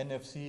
NFC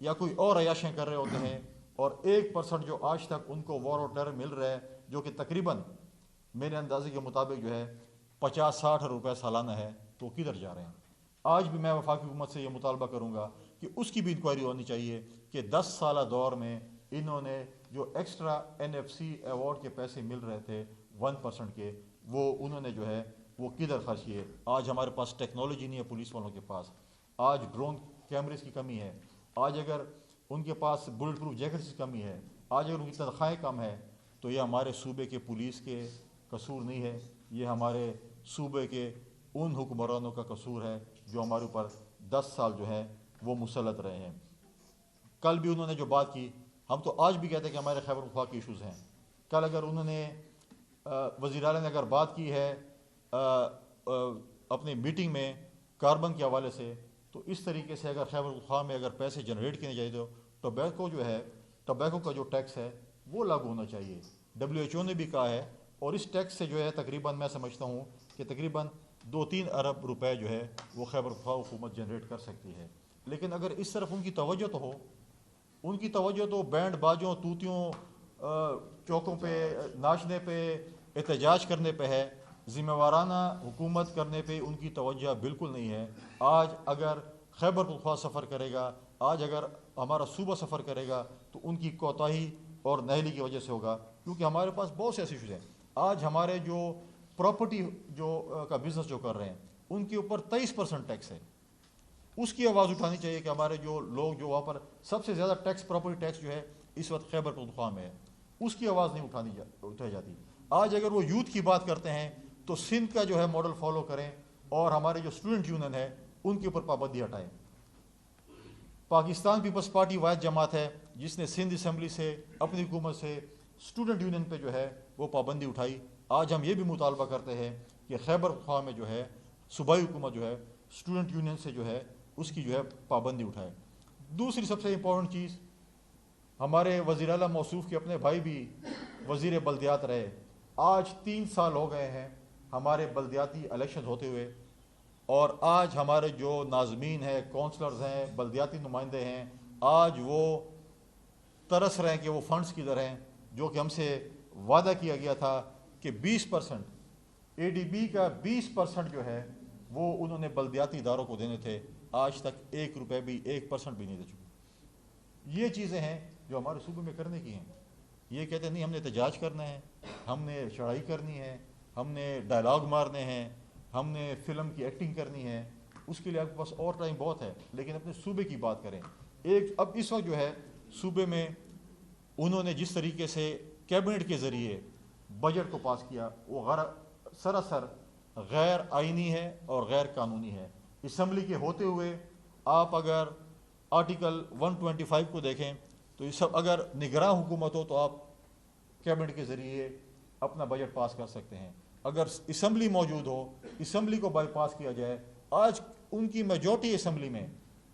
یا کوئی اور عیاشیں کر رہے ہوتے ہیں، اور 1% جو آج تک ان کو وار اور ٹیرر مل رہا ہے، جو کہ تقریباً میرے اندازے کے مطابق جو ہے 50-60 روپے سالانہ ہے، تو کدھر جا رہے ہیں؟ آج بھی میں وفاقی حکومت سے یہ مطالبہ کروں گا کہ اس کی بھی انکوائری ہونی چاہیے کہ 10 سالہ دور میں انہوں نے جو ایکسٹرا NFC ایوارڈ کے پیسے مل رہے تھے 1% کے، وہ انہوں نے جو ہے وہ کدھر خرچ کیے۔ آج ہمارے پاس ٹیکنالوجی نہیں ہے پولیس والوں کے پاس، آج ڈرون کیمریز کی کمی ہے، آج اگر ان کے پاس بلٹ پروف جیکٹس کی کمی ہے، آج اگر ان کی تنخواہیں کم ہے، تو یہ ہمارے صوبے کے پولیس کے قصور نہیں ہے، یہ ہمارے صوبے کے ان حکمرانوں کا قصور ہے جو ہمارے اوپر 10 سال جو ہے وہ مسلط رہے ہیں۔ کل بھی انہوں نے جو بات کی، ہم تو آج بھی کہتے ہیں کہ ہمارے خیبر پختونخوا کے ایشوز ہیں۔ کل اگر انہوں نے وزیر اعلیٰ نے اگر بات کی ہے اپنی میٹنگ میں کاربن کے حوالے سے، تو اس طریقے سے اگر خیبر پختونخوا میں اگر پیسے جنریٹ کیے جائے تو ٹوبیکو جو ہے، ٹوبیکو کا جو ٹیکس ہے وہ لاگو ہونا چاہیے۔ WHO نے بھی کہا ہے، اور اس ٹیکس سے جو ہے تقریباً میں سمجھتا ہوں کہ تقریباً 2-3 ارب روپے جو ہے وہ خیبر پختونخوا حکومت جنریٹ کر سکتی ہے۔ لیکن اگر اس طرف ان کی توجہ تو ہو، ان کی توجہ تو بینڈ باجوں، توتیوں، چوکوں پہ ناچنے پہ، احتجاج کرنے پہ ہے، ذمہ وارانہ حکومت کرنے پہ ان کی توجہ بالکل نہیں ہے۔ آج اگر خیبر پختونخوا سفر کرے گا، آج اگر ہمارا صوبہ سفر کرے گا، تو ان کی کوتاہی اور نااہلی کی وجہ سے ہوگا، کیونکہ ہمارے پاس بہت سے ایسے ایشوز ہیں۔ آج ہمارے جو پراپرٹی کا بزنس جو کر رہے ہیں، ان کے اوپر 23% ٹیکس ہے۔ اس کی آواز اٹھانی چاہیے کہ ہمارے جو لوگ جو وہاں پر سب سے زیادہ ٹیکس، پراپرٹی ٹیکس جو ہے اس وقت خیبر پختونخوا میں ہے، اس کی آواز نہیں اٹھائی جاتی۔ آج اگر وہ یوتھ کی بات کرتے ہیں تو سندھ کا جو ہے ماڈل فالو کریں، اور ہمارے جو اسٹوڈنٹ یونین ہے ان کے اوپر پابندی ہٹائیں۔ پاکستان پیپلز پارٹی واحد جماعت ہے جس نے سندھ اسمبلی سے اپنی حکومت سے اسٹوڈنٹ یونین پہ جو ہے وہ پابندی اٹھائی۔ آج ہم یہ بھی مطالبہ کرتے ہیں کہ خیبر پختونخوا میں جو ہے صوبائی حکومت جو ہے اسٹوڈنٹ یونین سے جو ہے اس کی جو ہے پابندی اٹھائے۔ دوسری سب سے امپورٹنٹ چیز، ہمارے وزیر اعلیٰ موصوف کے اپنے بھائی بھی وزیر بلدیات رہے۔ آج 3 سال ہو گئے ہیں ہمارے بلدیاتی الیکشن ہوتے ہوئے، اور آج ہمارے جو ناظمین ہیں، کونسلرز ہیں، بلدیاتی نمائندے ہیں، آج وہ ترس رہے ہیں کہ وہ فنڈز کدھر ہیں، جو کہ ہم سے وعدہ کیا گیا تھا کہ 20% ADB کا 20% جو ہے وہ انہوں نے بلدیاتی اداروں کو دینے تھے۔ آج تک 1 روپے بھی، 1% بھی نہیں دے چکے۔ یہ چیزیں ہیں جو ہمارے صوبے میں کرنے کی ہیں۔ یہ کہتے ہیں نہیں ہم نے احتجاج کرنا ہے، ہم نے چڑھائی کرنی ہے، ہم نے ڈائلاگ مارنے ہیں، ہم نے فلم کی ایکٹنگ کرنی ہے، اس کے لیے آپ کے پاس اور ٹائم بہت ہے، لیکن اپنے صوبے کی بات کریں۔ اب اس وقت جو ہے صوبے میں انہوں نے جس طریقے سے کیبنٹ کے ذریعے بجٹ کو پاس کیا، وہ سراسر غیر آئینی ہے اور غیر قانونی ہے۔ اسمبلی کے ہوتے ہوئے آپ اگر آرٹیکل 125 کو دیکھیں تو یہ سب، اگر نگراں حکومت ہو تو آپ کیبنٹ کے ذریعے اپنا بجٹ پاس کر سکتے ہیں۔ اگر اسمبلی موجود ہو، اسمبلی کو بائی پاس کیا جائے۔ آج ان کی میجورٹی اسمبلی میں،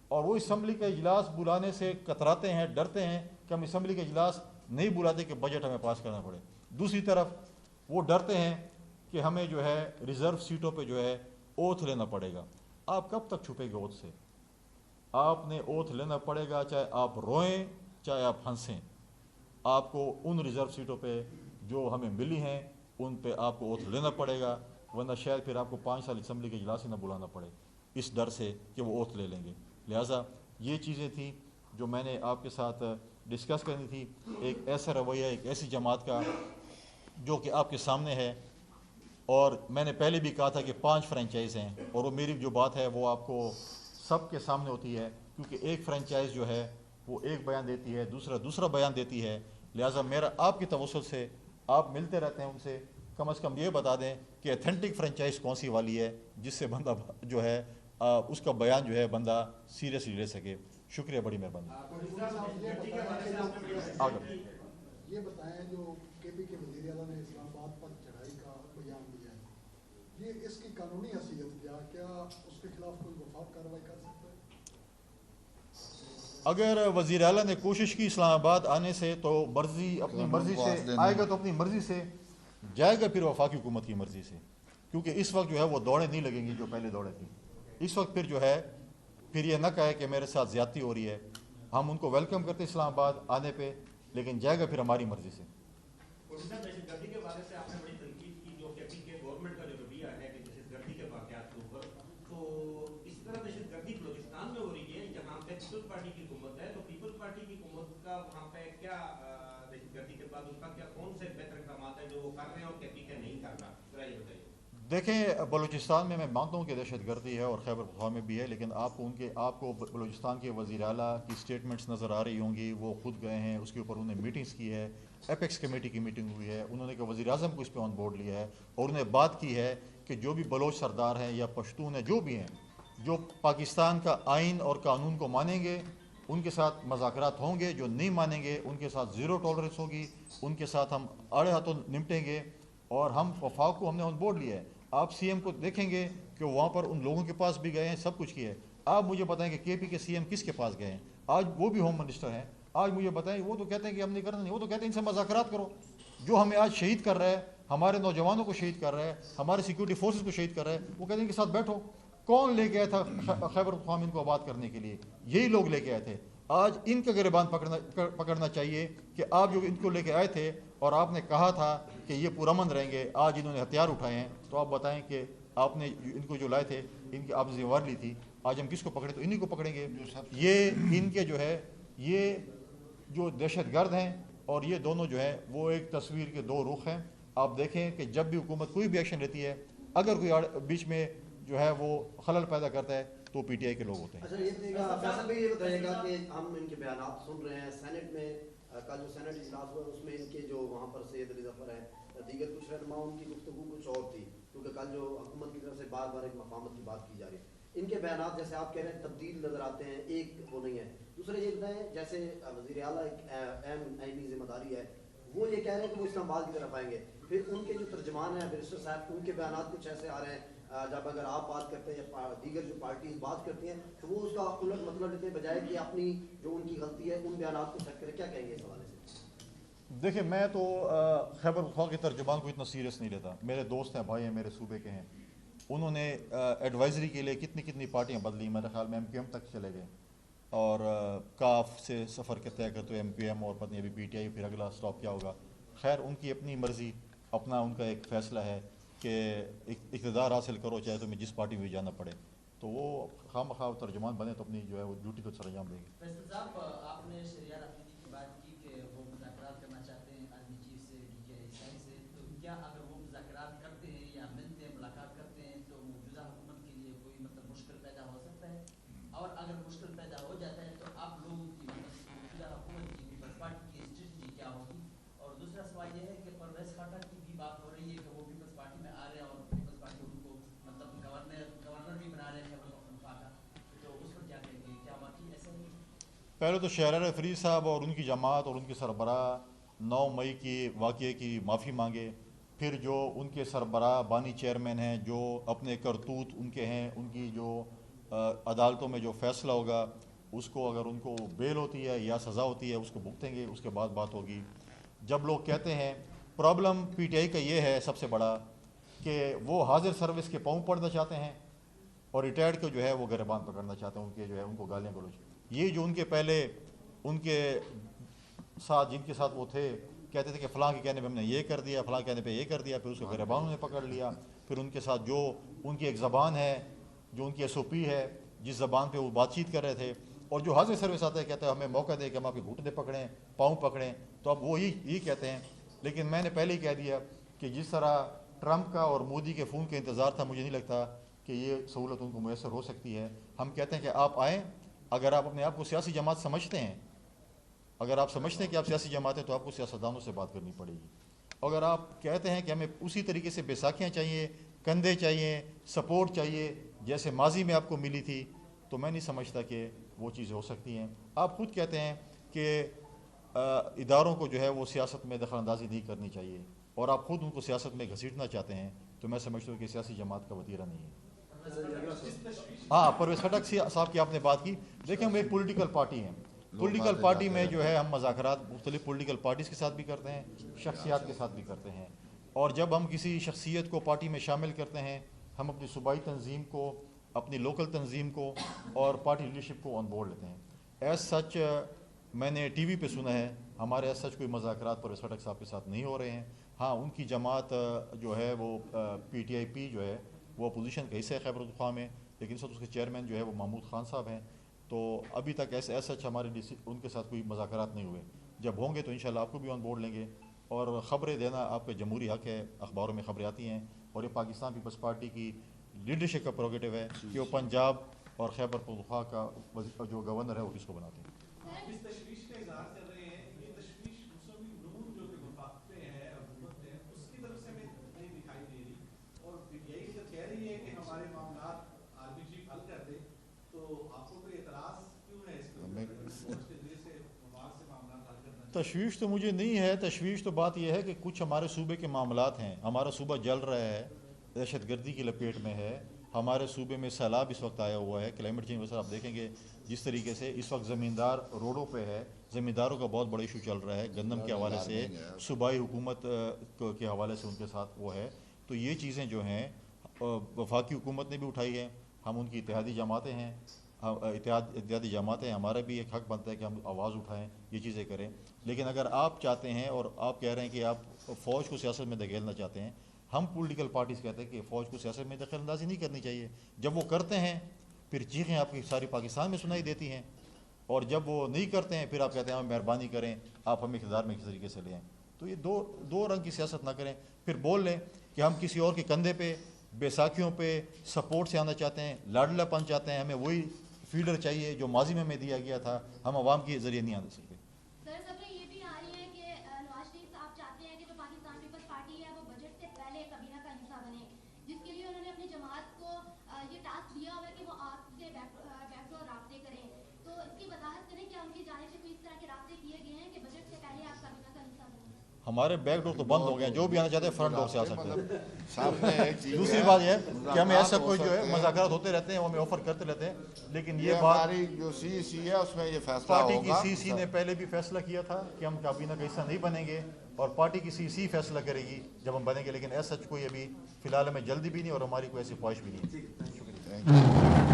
اور وہ اسمبلی کا اجلاس بلانے سے کتراتے ہیں، ڈرتے ہیں کہ ہم اسمبلی کا اجلاس نہیں بلاتے کہ بجٹ ہمیں پاس کرنا پڑے۔ دوسری طرف وہ ڈرتے ہیں کہ ہمیں جو ہے ریزرو سیٹوں پہ جو ہے اوتھ لینا پڑے گا۔ آپ کب تک چھپے گے اوتھ سے؟ آپ نے اوتھ لینا پڑے گا، چاہے آپ روئیں چاہے آپ ہنسیں۔ آپ کو ان ریزرو سیٹوں پہ جو ہمیں ملی ہیں ان پہ آپ کو اوتھ لینا پڑے گا، ورنہ شاید پھر آپ کو 5 سال اسمبلی کے اجلاس ہی نہ بلانا پڑے، اس ڈر سے کہ وہ اوتھ لے لیں گے۔ لہٰذا یہ چیزیں تھیں جو میں نے آپ کے ساتھ ڈسکس کرنی تھی۔ ایک ایسا رویہ، ایک ایسی جماعت کا جو کہ آپ کے سامنے ہے، اور میں نے پہلے بھی کہا تھا کہ 5 فرنچائز ہیں، اور وہ میری جو بات ہے وہ آپ کو سب کے سامنے ہوتی ہے، کیونکہ ایک فرنچائز جو ہے وہ ایک بیان دیتی ہے، دوسرا بیان دیتی ہے۔ لہٰذا میرا آپ کی توسل سے، آپ ملتے رہتے ہیں ان سے، کم از کم یہ بتا دیں کہ ایتھینٹک فرنچائز کون سی والی ہے جس سے بندہ جو ہے اس کا بیان جو ہے بندہ سیریسلی لے سکے۔ شکریہ، بڑی مہربانی۔ یہ بتائیں جو KP کے وزیر اعلیٰ نے اسلام آباد پر چڑھائی کا بیان دیا ہے، یہ اس کی قانونی حیثیت کیا اس کے خلاف کوئی وفاق کارروائی کر سکتا ہے؟ اگر وزیر اعلیٰ نے کوشش کی اسلام آباد آنے سے تو اپنی مرضی سے آئے گا، تو اپنی مرضی سے جائے گا، پھر وفاقی حکومت کی مرضی سے، کیونکہ اس وقت جو ہے وہ دوڑیں نہیں لگیں گی جو پہلے دوڑیں تھیں۔ اس وقت پھر جو ہے پھر یہ نہ کہے کہ میرے ساتھ زیادتی ہو رہی ہے۔ ہم ان کو ویلکم کرتے اسلام آباد آنے پہ، لیکن جائے گا پھر ہماری مرضی سے۔ دہشت گردی کے بارے سے آپ نے بڑی تنقید کی جو کہ گورنمنٹ کا جو رویہ ہے کہ دہشت گردی کے واقعات کے اوپر، تو اس طرح دہشت گردی بلوچستان میں ہو رہی ہے جہاں پہ پیپلز پارٹی کی حکومت ہے، تو پیپلز پارٹی کی حکومت کا وہاں پہ کیا دہشت گردی کے بعد ان کا کیا کون سے بہتر اقدامات ہیں جو وہ کر رہے ہیں اور کے پی کے نہیں کر رہا، ذرا یہ بتائیے۔ دیکھیں بلوچستان میں مانتا ہوں کہ دہشت گردی ہے اور خیبر پختونخوا میں بھی ہے، لیکن آپ کو بلوچستان کے وزیر اعلیٰ کی سٹیٹمنٹس نظر آ رہی ہوں گی، وہ خود گئے ہیں، اس کے اوپر انہوں نے میٹنگز کی ہے، ایپیکس کمیٹی کی میٹنگ ہوئی ہے، انہوں نے کہ وزیر اعظم کو اس پہ آن بورڈ لیا ہے، اور انہیں بات کی ہے کہ جو بھی بلوچ سردار ہیں یا پشتون ہیں جو بھی ہیں، جو پاکستان کا آئین اور قانون کو مانیں گے ان کے ساتھ مذاکرات ہوں گے، جو نہیں مانیں گے ان کے ساتھ زیرو ٹالرنس ہوگی، ان کے ساتھ ہم آڑے ہاتھوں نمٹیں گے، اور ہم وفاق کو ہم نے آن بورڈ لیا ہے۔ آپ سی ایم کو دیکھیں گے کہ وہاں پر ان لوگوں کے پاس بھی گئے ہیں، سب کچھ کیا ہے۔ آپ مجھے بتائیں کہ کے پی کے سی ایم کس کے پاس گئے ہیں؟ آج وہ بھی ہوم منسٹر ہیں، آج مجھے بتائیں، وہ تو کہتے ہیں کہ ہم نہیں کرنا، نہیں، وہ تو کہتے ہیں ان سے مذاکرات کرو۔ جو ہمیں آج شہید کر رہا ہے، ہمارے نوجوانوں کو شہید کر رہا ہے، ہمارے سیکورٹی فورسز کو شہید کر رہا ہے، وہ کہتے ہیں ان کے ساتھ بیٹھو۔ کون لے کے آیا تھا خیبر پختونخوا ان کو آباد کرنے کے لیے؟ یہی لوگ لے کے آئے تھے۔ آج ان کا گریبان پکڑنا چاہیے کہ آپ جو ان کو لے کے آئے تھے اور آپ نے کہا تھا کہ یہ پرامن رہیں گے، آج انہوں نے ہتھیار اٹھائے ہیں، تو آپ بتائیں کہ آپ نے ان کو جو لائے تھے، ان کی آپ نے ذمہ داری لی تھی، آج ہم کس کو پکڑیں؟ تو انہی کو پکڑیں گے۔ یہ ان کے جو ہے یہ جو دہشت گرد ہیں اور یہ دونوں جو ہے وہ ایک تصویر کے دو رخ ہیں۔ آپ دیکھیں کہ جب بھی حکومت کوئی بھی ایکشن لیتی ہے، اگر کوئی بیچ میں جو ہے وہ خلل پیدا کرتا ہے تو پی ٹی آئی کے لوگ ہوتے ہیں۔ اچھا فیصل بھائی یہ بتائیے گا کہ ہم ان کے بیانات سن رہے ہیں، سینٹ میں کل جو سینٹ اجلاس ہوا اس میں ان کے جو وہاں پر سید علی ظفر ہیں، دیگر کچھ رہنماؤں کی گفتگو کچھ اور تھی، کیونکہ کل جو حکومت کی طرف سے بار بار ایک مفاہمت کی بات کی جا رہی ہے، ان کے بیانات جیسے آپ کہہ رہے ہیں تبدیل نظر آتے ہیں، ایک وہ نہیں ہے۔ دوسرے یہ بتائیں جیسے وزیر اعلیٰ ایک اہم آئینی ذمہ داری ہے، وہ یہ کہہ رہے ہیں کہ وہ اسلام آباد کی طرف آئیں گے، پھر ان کے جو ترجمان ہیں بیرسٹر صاحب، ان کے بیانات کچھ ایسے آ رہے ہیں جب اگر آپ بات کرتے ہیں یا دیگر جو پارٹیز بات کرتی ہیں تو وہ اس کا الٹ مطلب لیتے ہیں، بجائے کہ اپنی جو ان کی غلطی ہے ان بیانات کو سیٹ کریں۔ کیا کہیں گے اس حوالے سے؟ دیکھیں میں تو خیبر پختونخوا کے ترجمان کو اتنا سیریس نہیں لیتا، میرے دوست ہیں، بھائی ہیں، میرے صوبے کے ہیں، انہوں نے ایڈوائزری کے لیے کتنی پارٹیاں بدلی، میرے خیال میں ایم کیو ایم تک چلے گئے، اور کاف سے سفر کے طے کرتے ایم کیو ایم اور پتہ نہیں ابھی پی ٹی آئی، پھر اگلا اسٹاپ کیا ہوگا۔ خیر ان کی اپنی مرضی، اپنا ان کا ایک فیصلہ ہے کہ اقتدار حاصل کرو چاہے تمہیں جس پارٹی میں بھی جانا پڑے، تو وہ خواہ مخواہ ترجمان بنے تو اپنی جو ہے وہ ڈیوٹی تو سر انجام دیں گے۔ فیصل صاحب آپ نے شریعہ افریدی کی بات کی کہ وہ مذاکرات کرنا چاہتے ہیں آرمی چیف سے، ڈی کے آئی سے، تو کیا اگر وہ مذاکرات کرتے ہیں یا ملتے ہیں، ملاقات کرتے ہیں تو موجودہ حکومت کے لیے کوئی مشکل پیدا ہو سکتا ہے؟ اور اگر مشکل پیدا ہو جاتا ہے تو آپ لوگوں کی موجودہ حکومت کی پیپلز پارٹی کی اسٹریٹجی کیا ہوگی؟ اور دوسرا سوال یہ ہے کہ پرویز خٹک کی بھی بات ہو رہی ہے کہ وہ پیپلز پارٹی میں آ رہے ہیں اور پیپلز پارٹی ان کو گورنر بھی بنا رہے ہیں خیبر پختونخوا کا، تو اس پر کیا کہیں گے؟ کیا واقعی ایسا ہی؟ پہلے تو شہریار فرید صاحب اور ان کی جماعت اور ان کے سربراہ 9 مئی کی واقعے کی معافی مانگے، پھر جو ان کے سربراہ بانی چیئرمین ہیں، جو اپنے کرتوت ان کے ہیں، ان کی جو عدالتوں میں جو فیصلہ ہوگا اس کو اگر ان کو بیل ہوتی ہے یا سزا ہوتی ہے اس کو بھگتیں گے، اس کے بعد بات ہوگی۔ جب لوگ کہتے ہیں پرابلم پی ٹی آئی کا یہ ہے سب سے بڑا کہ وہ حاضر سروس کے پاؤں پڑنا چاہتے ہیں اور ریٹائرڈ کو جو ہے وہ گریبان پکڑنا چاہتے ہیں، ان کے جو ہے ان کو گالیاں گلوچ، یہ جو ان کے پہلے ان کے ساتھ جن کے ساتھ وہ تھے کہتے تھے کہ فلاں کے کہنے پہ ہم نے یہ کر دیا، فلاں کہنے پہ یہ کر دیا، پھر اس کو گریبانوں نے پکڑ لیا، پھر ان کے ساتھ جو ان کی ایک زبان ہے، جو ان کی ایس او پی ہے، جس زبان پہ وہ بات چیت کر رہے تھے، اور جو حاضر سروس آتا ہے کہتے ہیں ہمیں موقع دے کہ ہم آپ کے گھٹنے پکڑیں، پاؤں پکڑیں، تو اب وہ یہی کہتے ہیں۔ لیکن میں نے پہلے ہی کہہ دیا کہ جس طرح ٹرمپ کا اور مودی کے فون کا انتظار تھا، مجھے نہیں لگتا کہ یہ سہولت ان کو میسر ہو سکتی ہے۔ ہم کہتے ہیں کہ آپ آئیں، اگر آپ اپنے آپ کو سیاسی جماعت سمجھتے ہیں، اگر آپ سمجھتے ہیں کہ آپ سیاسی جماعت ہیں تو آپ کو سیاستدانوں سے بات کرنی پڑے گی۔ اگر آپ کہتے ہیں کہ ہمیں اسی طریقے سے بیساکھیاں چاہیے، کندھے چاہیے، سپورٹ چاہیے جیسے ماضی میں آپ کو ملی تھی، تو میں نہیں سمجھتا کہ وہ چیزیں ہو سکتی ہیں۔ آپ خود کہتے ہیں کہ اداروں کو جو ہے وہ سیاست میں دخل اندازی نہیں کرنی چاہیے، اور آپ خود ان کو سیاست میں گھسیٹنا چاہتے ہیں، تو میں سمجھتا ہوں کہ سیاسی جماعت کا وتیرہ نہیں ہے۔ ہاں، پرویز خٹک صاحب کی آپ نے بات کی، دیکھیں ہم ایک پولیٹیکل پارٹی ہیں، پولیٹیکل پارٹی میں جو ہے ہم مذاکرات مختلف پولیٹیکل پارٹیز کے ساتھ بھی کرتے ہیں، شخصیات کے ساتھ بھی کرتے ہیں، اور جب ہم کسی شخصیت کو پارٹی میں شامل کرتے ہیں، ہم اپنی صوبائی تنظیم کو، اپنی لوکل تنظیم کو اور پارٹی لیڈرشپ کو آن بورڈ لیتے ہیں۔ ایز سچ میں نے ٹی وی پہ سنا ہے، ہمارے ایز سچ کوئی مذاکرات پرویز خٹک صاحب کے ساتھ نہیں ہو رہے ہیں. ہاں ان کی جماعت جو ہے وہ پی ٹی آئی پی جو ہے وہ اپوزیشن کا حصہ ہے خیبر پختونخوا میں، لیکن اس وقت اس کے چیئرمین جو ہے وہ محمود خان صاحب ہیں. تو ابھی تک ایز سچ ہمارے ان کے ساتھ کوئی مذاکرات نہیں ہوئے. جب ہوں گے تو انشاءاللہ آپ کو بھی آن بورڈ لیں گے. اور خبریں دینا آپ کا جمہوری حق ہے، اخباروں میں خبریں آتی ہیں، اور یہ پاکستان پیپلز پارٹی کی لیڈرشپ کا پروگیٹو ہے کہ وہ پنجاب اور خیبر پختونخوا کا جو گورنر ہے وہ کس کو بناتے ہیں. اس تشویش کا اظہار کر رہے ہیں، یہ تشویش مسلم نور جو کہ وفاقتے ہیں حکومت ہے اس کی طرف سے ہمیں نہیں دکھائی دے رہی، اور یہی تو کہہ رہی ہے کہ ہمارے معاملات آرمی چیف حل کر دے. تو آپ کو کوئی اعتراض کیوں ہے اس کے ذریعے سے وفاق سے معاملات حل کرنا؟ تشویش تو مجھے نہیں ہے. تشویش تو بات یہ ہے کہ کچھ ہمارے صوبے کے معاملات ہیں. ہمارا صوبہ جل رہا ہے، دہشت گردی کی لپیٹ میں ہے. ہمارے صوبے میں سیلاب اس وقت آیا ہوا ہے، کلائمیٹ چینج وجہ آپ دیکھیں گے جس طریقے سے اس وقت زمیندار روڈوں پہ ہے. زمینداروں کا بہت بڑا ایشو چل رہا ہے گندم کے حوالے سے، صوبائی حکومت کے حوالے سے ان کے ساتھ وہ ہے. تو یہ چیزیں جو ہیں وفاقی حکومت نے بھی اٹھائی ہیں، ہم ان کی اتحادی جماعتیں ہیں، اتحادی جماعتیں ہیں، ہمارا بھی ایک حق بنتا ہے کہ ہم آواز اٹھائیں، یہ چیزیں کریں. لیکن اگر آپ چاہتے ہیں اور آپ کہہ رہے ہیں کہ آپ فوج کو سیاست میں دھکیلنا چاہتے ہیں، ہم پولیٹیکل پارٹیز کہتے ہیں کہ فوج کو سیاست میں دخل اندازی نہیں کرنی چاہیے. جب وہ کرتے ہیں پھر چیخیں آپ کی ساری پاکستان میں سنائی دیتی ہیں، اور جب وہ نہیں کرتے ہیں پھر آپ کہتے ہیں ہم مہربانی کریں، آپ ہمیں اقتدار میں کس طریقے سے لیں. تو یہ دو رنگ کی سیاست نہ کریں. پھر بول لیں کہ ہم کسی اور کے کندھے پہ بیساکھیوں پہ سپورٹ سے آنا چاہتے ہیں، لاڈلا پن چاہتے ہیں، ہمیں وہی فیڈر چاہیے جو ماضی میں ہمیں دیا گیا تھا، ہم عوام کے ذریعے نہیں آنے سکتے. سر خبریں یہ بھی آ رہی ہیں کہ نواز شریف صاحب چاہتے ہیں کہ جو پاکستان پیپلز پارٹی ہے وہ بجٹ سے پہلے کابینہ کا حصہ بنے، جس کے لیے انہوں نے اپنی جماعت کو یہ ٹاسک دیا ہوا ہے کہ وہ آپ سے بیک ڈور رابطے کریں. تو اس کی وضاحت کریں کہ ان کی جانب سے کوئی اس طرح کے رابطے کیے گئے ہیں کہ بجٹ سے پہلے آپ کابینہ کا حصہ بنیں؟ ہمارے بیک ڈور تو بند ہو گئے ہیں، جو بھی آنا چاہتے ہیں فرنٹ ڈور سے آ سکتے ہیں. سامنے ایک چیز دوسری بات یہ ہے کہ ہمیں ایسا کوئی جو ہے مذاکرات ہوتے رہتے ہیں، وہ ہمیں آفر کرتے رہتے ہیں، لیکن یہ بات ہماری جو سی سی ہے اس میں یہ فیصلہ پارٹی کی ہوگا. سی سی نے پہلے بھی فیصلہ کیا تھا کہ ہم کابینہ کا حصہ نہیں بنیں گے، اور پارٹی کی سی سی فیصلہ کرے گی جب ہم بنیں گے. لیکن ایسا کوئی ابھی فی الحال ہمیں جلدی بھی نہیں اور ہماری کوئی ایسی خواہش بھی نہیں. شکریہ.